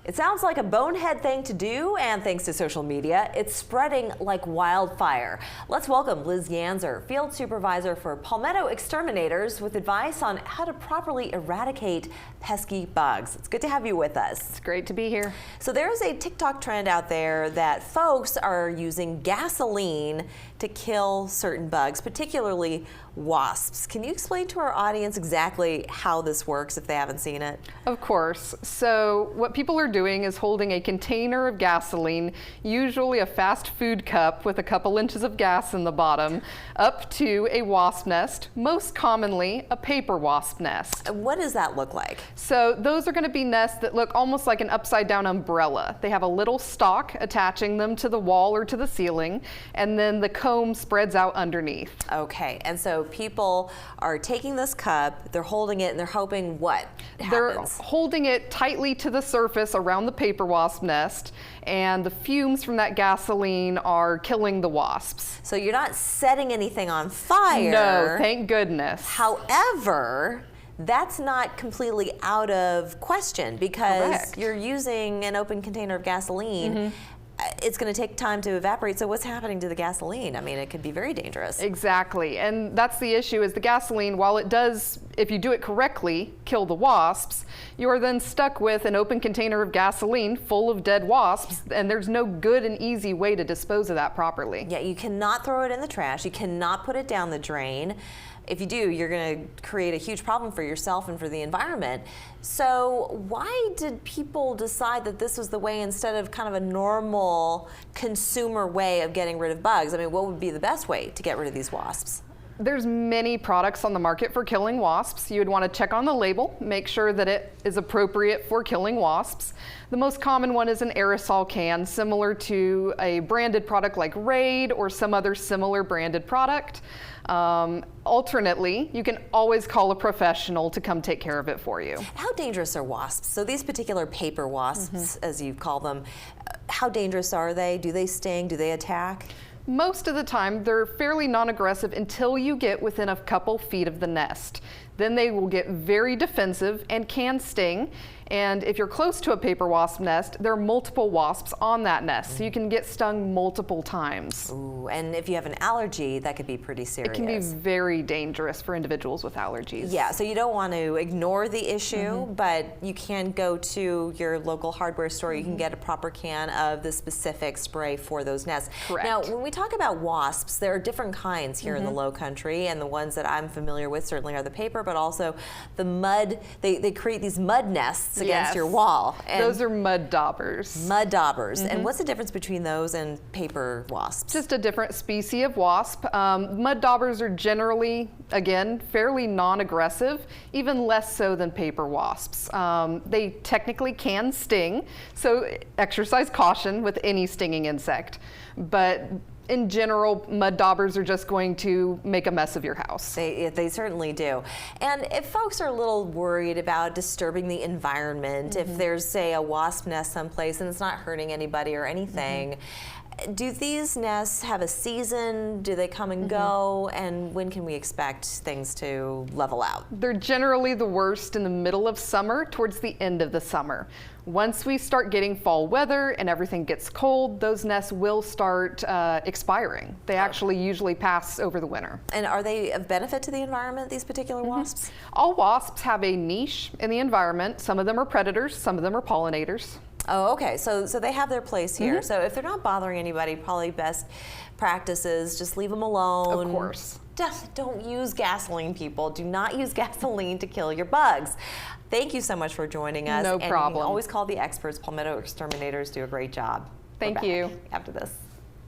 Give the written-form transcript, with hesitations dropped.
It sounds like a bonehead thing to do, and thanks to social media, it's spreading like wildfire. Let's welcome Liz Yanzer, Field Supervisor for Palmetto Exterminators, with advice on how to properly eradicate pesky bugs. It's good to have you with us. It's great to be here. So there's a TikTok trend out there that folks are using gasoline to kill certain bugs, particularly wasps. Can you explain to our audience exactly how this works if they haven't seen it? Of course. So what people are doing is holding a container of gasoline, usually a fast food cup with a couple inches of gas in the bottom, up to a wasp nest, most commonly a paper wasp nest. What does that look like? So those are going to be nests that look almost like an upside down umbrella. They have a little stalk attaching them to the wall or to the ceiling, and then the comb spreads out underneath. Okay, and so people are taking this cup, they're holding it, and they're hoping what happens? They're holding it tightly to the surface around the paper wasp nest, and the fumes from that gasoline are killing the wasps. So you're not setting anything on fire. No, thank goodness. However, that's not completely out of question because Correct. You're using an open container of gasoline. It's going to take time to evaporate. So what's happening to the gasoline? I mean, it could be very dangerous. Exactly, and that's the issue is the gasoline, while it does, if you do it correctly, kill the wasps, you are then stuck with an open container of gasoline full of dead wasps, and there's no good and easy way to dispose of that properly. Yeah, you cannot throw it in the trash. You cannot put it down the drain. If you do, you're going to create a huge problem for yourself and for the environment. So why did people decide that this was the way instead of kind of a normal consumer way of getting rid of bugs? I mean, what would be the best way to get rid of these wasps? There's many products on the market for killing wasps. You would want to check on the label, make sure that it is appropriate for killing wasps. The most common one is an aerosol can, similar to a branded product like Raid or some other similar branded product. Alternately, you can always call a professional to come take care of it for you. How dangerous are wasps? So these particular paper wasps, as you call them, how dangerous are they? Do they sting? Do they attack? Most of the time, they're fairly non-aggressive until you get within a couple feet of the nest. Then they will get very defensive and can sting. And if you're close to a paper wasp nest, there are multiple wasps on that nest, so you can get stung multiple times. Ooh, and if you have an allergy, that could be pretty serious. It can be very dangerous for individuals with allergies. Yeah, so you don't want to ignore the issue, but you can go to your local hardware store. You can get a proper can of the specific spray for those nests. Correct. Now, when we talk about wasps, there are different kinds here in the Low Country, and the ones that I'm familiar with certainly are the paper, but also the mud. They create these mud nests against your wall. And those are mud daubers. Mud daubers. And what's the difference between those and paper wasps? Just a different species of wasp. Mud daubers are generally, again, fairly non-aggressive, even less so than paper wasps. They technically can sting, so exercise caution with any stinging insect. But in general, mud daubers are just going to make a mess of your house. They certainly do. And if folks are a little worried about disturbing the environment, if there's, say, a wasp nest someplace and it's not hurting anybody or anything, do these nests have a season? Do they come and go? And when can we expect things to level out? They're generally the worst in the middle of summer, towards the end of the summer. Once we start getting fall weather and everything gets cold, those nests will start expiring. They actually usually pass over the winter. And are they of benefit to the environment, these particular wasps? All wasps have a niche in the environment. Some of them are predators, some of them are pollinators. Oh, okay. So they have their place here. So if they're not bothering anybody, probably best practices, just leave them alone. Of course. Just don't use gasoline, people. Do not use gasoline to kill your bugs. Thank you so much for joining us. No and problem. You can always call the experts. Palmetto Exterminators do a great job. Thank We're you. back after this.